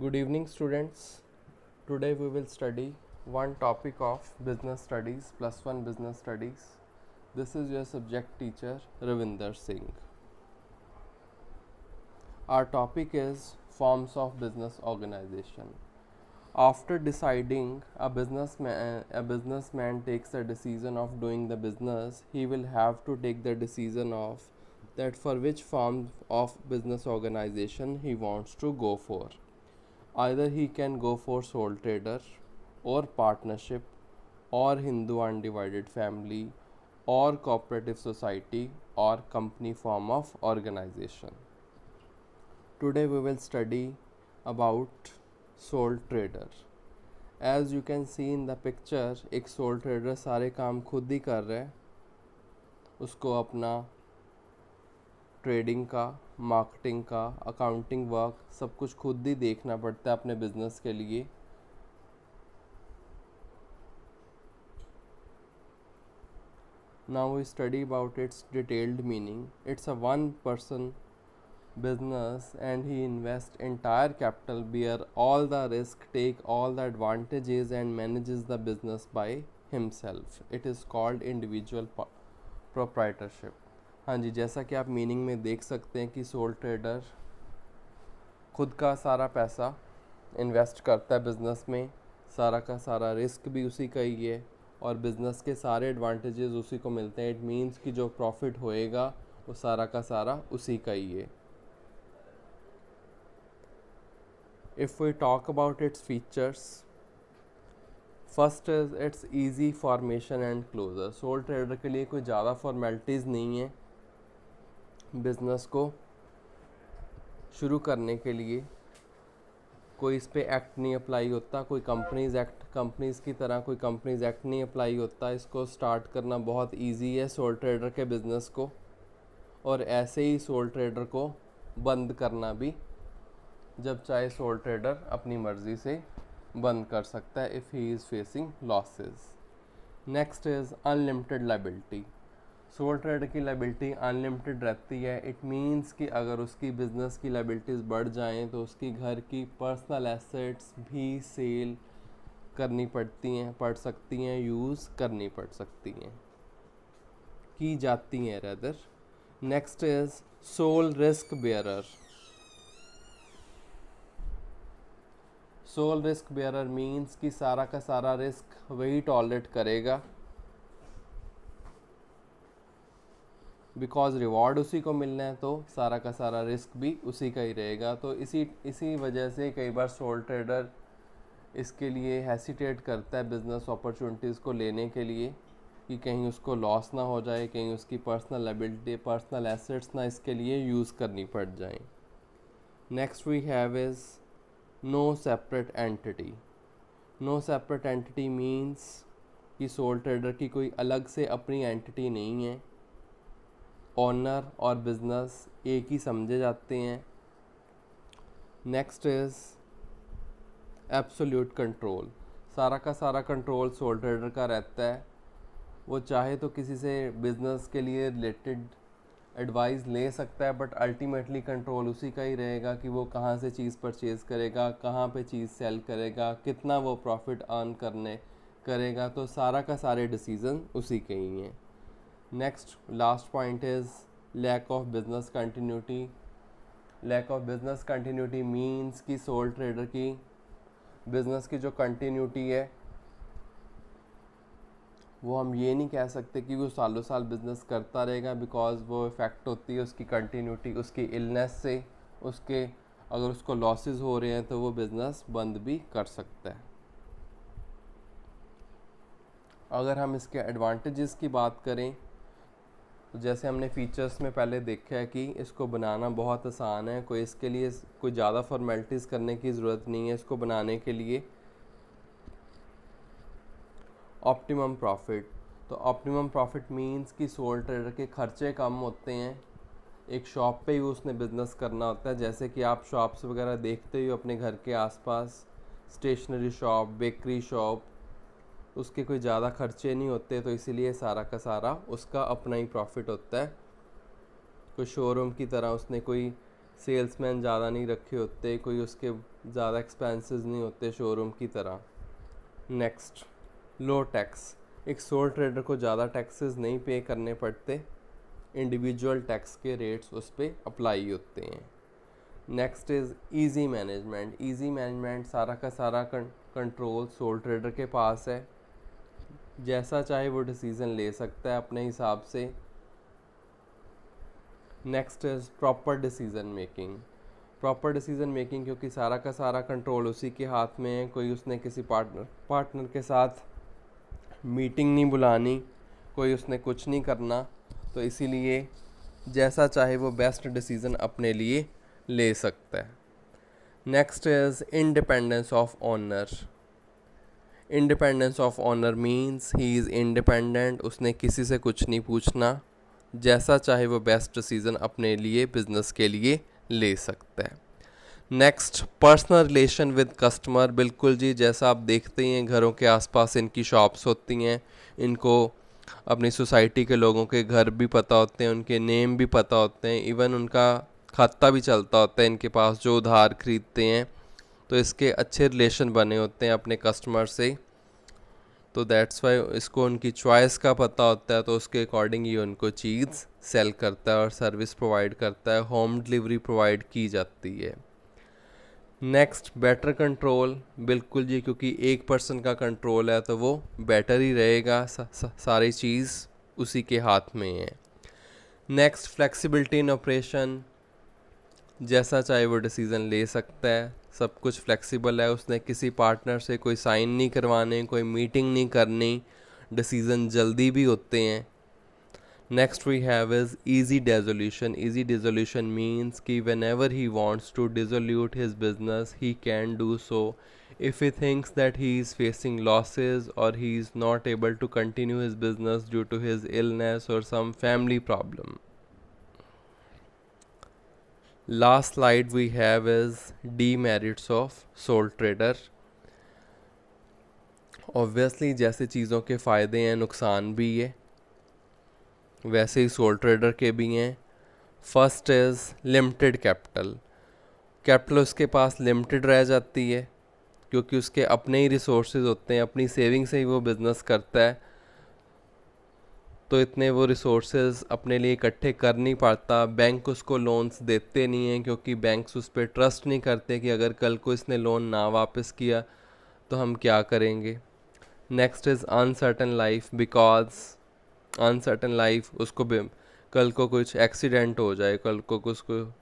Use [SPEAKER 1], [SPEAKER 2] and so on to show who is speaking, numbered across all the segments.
[SPEAKER 1] Good evening, students. Today we will study one topic of business studies plus one business studies. This is your subject teacher Ravinder Singh. Our topic is forms of business organization. After deciding a businessman takes the decision of doing the business, he will have to take the decision of that for which form of business organization he wants to go for. Either he can go for sole trader or partnership or Hindu undivided family or cooperative society or company form of organization. Today we will study about sole trader. As you can see in the picture, एक sole trader सारे काम खुद ही कर रहा है. उसको अपना trading का, मार्केटिंग का, अकाउंटिंग वर्क सब कुछ खुद ही देखना पड़ता है अपने बिजनेस के लिए. Now we study about its detailed meaning. It's a one person business and he invests entire capital, bear all the risk, take all the advantages and manages the business by himself. It is called individual proprietorship. हाँ जी, जैसा कि आप meaning में देख सकते हैं कि sole trader खुद का सारा पैसा इन्वेस्ट करता है बिज़नेस में, सारा का सारा रिस्क भी उसी का ही है और बिज़नेस के सारे एडवांटेजेस उसी को मिलते हैं. इट मीन्स कि जो प्रॉफिट होएगा वो सारा का सारा उसी का ही है. If we talk about its features, first is its easy formation and closure. Sole trader के लिए कोई ज़्यादा फॉर्मेलिटीज़ नहीं है. बिज़नेस को शुरू करने के लिए कोई इस पर एक्ट नहीं अप्लाई होता, कोई कंपनीज़ की तरह कोई कंपनीज़ एक्ट नहीं अप्लाई होता. इसको स्टार्ट करना बहुत इजी है सोल ट्रेडर के बिज़नेस को, और ऐसे ही सोल ट्रेडर को बंद करना भी जब चाहे सोल ट्रेडर अपनी मर्ज़ी से बंद कर सकता है if he is facing losses. Next is unlimited liability. Soul trader की लायबिलिटी अनलिमिटेड रहती है. इट मीन्स कि अगर उसकी बिज़नेस की लायबिलिटीज़ बढ़ जाएं तो उसकी घर की पर्सनल एसेट्स भी सेल करनी पड़ सकती हैं, यूज़ करनी पड़ सकती हैं, की जाती हैं rather. Next is sole risk bearer. Sole risk bearer means कि सारा का सारा रिस्क वही टॉलरेट करेगा, बिकॉज रिवॉर्ड उसी को मिलना है तो सारा का सारा रिस्क भी उसी का ही रहेगा. तो इसी वजह से कई बार सोल ट्रेडर इसके लिए हेसिटेट करता है बिज़नेस अपॉर्चुनिटीज़ को लेने के लिए कि कहीं उसको लॉस ना हो जाए, कहीं उसकी पर्सनल लायबिलिटी, पर्सनल एसेट्स ना इसके लिए यूज़ करनी पड़ जाए. Next we have is no separate entity. No separate entity means कि सोल ट्रेडर की कोई अलग से अपनी एंटिटी नहीं है. ऑनर और बिज़नेस एक ही समझे जाते हैं. Next is absolute control. सारा का सारा कंट्रोल सोल ट्रेडर का रहता है. वो चाहे तो किसी से बिज़नेस के लिए रिलेटेड एडवाइस ले सकता है, बट अल्टीमेटली कंट्रोल उसी का ही रहेगा कि वो कहाँ से चीज़ परचेज़ करेगा, कहाँ पे चीज़ सेल करेगा, कितना वो प्रॉफिट अर्न करेगा. तो सारा का सारे डिसीज़न उसी के ही हैं. Next last point is lack of business continuity. Lack of business continuity means कि सोल ट्रेडर की बिज़नेस की जो कंटिन्यूटी है वो हम ये नहीं कह सकते कि वो सालों साल बिज़नेस करता रहेगा, बिकॉज वो इफ़ेक्ट होती है उसकी कंटिन्यूटी उसकी इलनेस से. उसके अगर उसको लॉसेस हो रहे हैं तो वो बिज़नेस बंद भी कर सकता है. अगर हम इसके एडवांटेजेस की बात करें तो जैसे हमने फीचर्स में पहले देखा है कि इसको बनाना बहुत आसान है. कोई इसके लिए कोई ज़्यादा फॉर्मेलिटीज़ करने की ज़रूरत नहीं है इसको बनाने के लिए. Optimum profit. तो ऑप्टिमम प्रॉफिट मींस कि सोल ट्रेडर के खर्चे कम होते हैं. एक शॉप पे ही उसने बिज़नेस करना होता है. जैसे कि आप शॉप्स वगैरह देखते हो अपने घर के आसपास, स्टेशनरी शॉप, बेकरी शॉप, उसके कोई ज़्यादा खर्चे नहीं होते, तो इसीलिए सारा का सारा उसका अपना ही प्रॉफिट होता है. कोई शोरूम की तरह उसने कोई सेल्समैन ज़्यादा नहीं रखे होते, कोई उसके ज़्यादा एक्सपेंसेस नहीं होते शोरूम की तरह। नेक्स्ट, लो टैक्स। एक सोल ट्रेडर को ज़्यादा टैक्सेस नहीं पे करने पड़ते, इंडिविजुअल टैक्स के रेट्स उस पर अप्लाई होते हैं। Next is easy management. Easy management, सारा का सारा कंट्रोल सोल ट्रेडर के पास है, जैसा चाहे वो डिसीज़न ले सकता है अपने हिसाब से। Next is proper decision making. Proper decision making, क्योंकि सारा का सारा कंट्रोल उसी के हाथ में है, कोई उसने किसी पार्टनर के साथ मीटिंग नहीं बुलानी, कोई उसने कुछ नहीं करना, तो इसीलिए जैसा चाहे वो बेस्ट डिसीज़न अपने लिए ले सकता है। Next is independence of owner. Independence of owner means he is independent, उसने किसी से कुछ नहीं पूछना, जैसा चाहे वो बेस्ट डिसीज़न अपने लिए बिजनेस के लिए ले सकता है। Next, personal relation with customer. बिल्कुल जी, जैसा आप देखते ही हैं घरों के आसपास इनकी शॉप्स होती हैं, इनको अपनी सोसाइटी के लोगों के घर भी पता होते हैं, उनके नेम भी पता होते हैं, इवन उनका खाता भी चलता होता है इनके पास जो उधार खरीदते हैं, तो इसके अच्छे रिलेशन बने होते हैं अपने कस्टमर से, तो दैट्स वाई इसको उनकी चॉइस का पता होता है, तो उसके अकॉर्डिंग ही उनको चीज़ सेल करता है और सर्विस प्रोवाइड करता है, होम डिलीवरी प्रोवाइड की जाती है। Next, better control. बिल्कुल जी, क्योंकि एक पर्सन का कंट्रोल है तो वो बेटर ही रहेगा, सारी चीज़ उसी के हाथ में है। नेक्स्ट, फ्लेक्सिबिलिटी इन ऑपरेशन। जैसा चाहे वो डिसीज़न ले सकता है, सब कुछ फ्लेक्सिबल है, उसने किसी पार्टनर से कोई साइन नहीं करवाने, कोई मीटिंग नहीं करनी, डिसीज़न जल्दी भी होते हैं। Next we have is easy dissolution. Easy dissolution means कि whenever he wants to dissolute his business he can do so if he thinks that he is facing losses or he is not able to continue his business due to his illness or some family problem. Last slide we have is demerits of sole trader. Obviously जैसे चीज़ों के फ़ायदे हैं नुकसान भी है, वैसे ही soul trader के भी हैं। First is limited capital. Capital उसके पास लिमिटेड रह जाती है, क्योंकि उसके अपने ही रिसोर्सेज होते हैं, अपनी सेविंग से ही वो बिज़नेस करता है, तो इतने वो रिसोर्सेज अपने लिए इकट्ठे कर नहीं पाता। बैंक उसको लोन्स देते नहीं हैं, क्योंकि बैंक्स उस पर ट्रस्ट नहीं करते कि अगर कल को इसने लोन ना वापस किया तो हम क्या करेंगे। Next is uncertain life. Because uncertain life, उसको कल को कुछ एक्सीडेंट हो जाए, कल को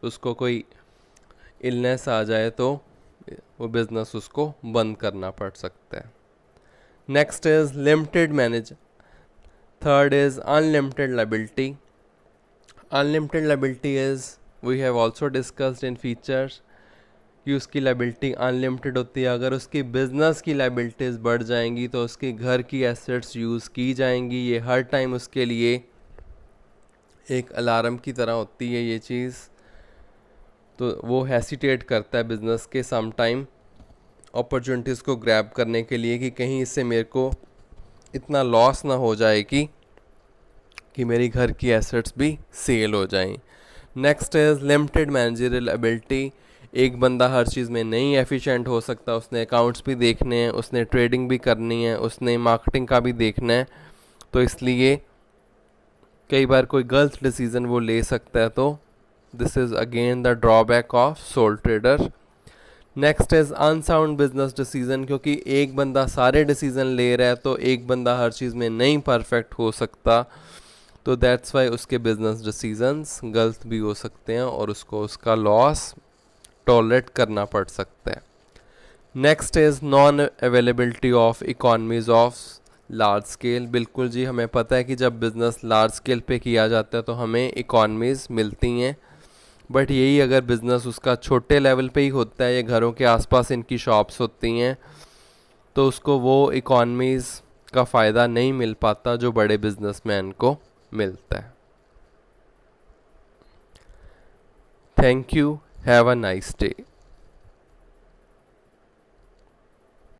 [SPEAKER 1] उसको कोई इलनेस आ जाए तो वो बिज़नेस उसको बंद करना पड़ सकता है। Next is limited manage. Third is unlimited liability. Unlimited liability is we have also discussed in features कि उसकी लायबिलिटी अनलिमिटेड होती है। अगर उसकी बिज़नेस की लायबिलिटीज़ बढ़ जाएंगी तो उसके घर की एसेट्स यूज़ की जाएंगी। ये हर टाइम उसके लिए एक अलार्म की तरह होती है ये चीज़, तो वो हेसिटेट करता है बिज़नेस के सम टाइम अपॉर्चुनिटीज़ को ग्रैब करने के लिए कि कहीं इससे मेरे को इतना लॉस ना हो जाए कि मेरी घर की एसेट्स भी सेल हो जाएं। Next is limited managerial ability. एक बंदा हर चीज़ में नहीं एफिशिएंट हो सकता, उसने अकाउंट्स भी देखने हैं, उसने ट्रेडिंग भी करनी है, उसने मार्केटिंग का भी देखना है, तो इसलिए कई बार कोई गलत डिसीज़न वो ले सकता है, तो this is again the drawback of soul trader. Next is unsound business decision. क्योंकि एक बंदा सारे डिसीज़न ले रहा है तो एक बंदा हर चीज़ में नहीं परफेक्ट हो सकता, तो दैट्स वाई उसके बिजनेस डिसीजंस गलत भी हो सकते हैं और उसको उसका लॉस टॉलरेट करना पड़ सकता है। Next is non availability of economies of large scale. बिल्कुल जी, हमें पता है कि जब बिज़नेस लार्ज स्केल पे किया जाता है तो हमें इकोनॉमीज़ मिलती हैं, बट यही अगर बिज़नेस उसका छोटे लेवल पे ही होता है या घरों के आसपास इनकी शॉप्स होती हैं तो उसको वो इकोनॉमीज़ का फ़ायदा नहीं मिल पाता जो बड़े बिजनेसमैन को मिलता है। Thank you, have a nice day.